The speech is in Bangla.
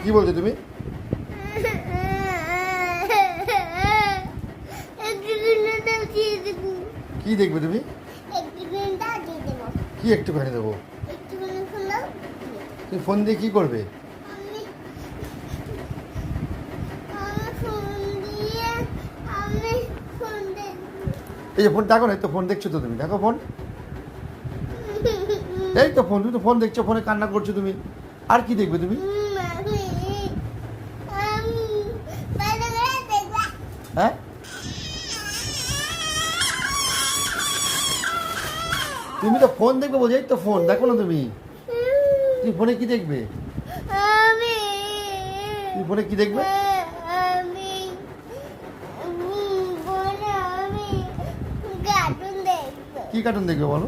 কি বলছো তুমি? কি দেখবে তুমি? কি একটুখানি দেবো? তুমি ফোন দিয়ে কি করবে? এই যে ফোন দেখো না, এই তো ফোন দেখছো তো তুমি, দেখো ফোন, এই তো ফোন, তুমি তো ফোন দেখছো, ফোনে কান্না করছো তুমি, আর কি দেখবে তুমি? হ্যাঁ, তুমি তো ফোন দেখবে বলছো, এই তো ফোন দেখো না তুমি, তুমি ফোনে কি দেখবে? তুমি ফোনে কি দেখবে? কি কার্টুন দেখবে বলো?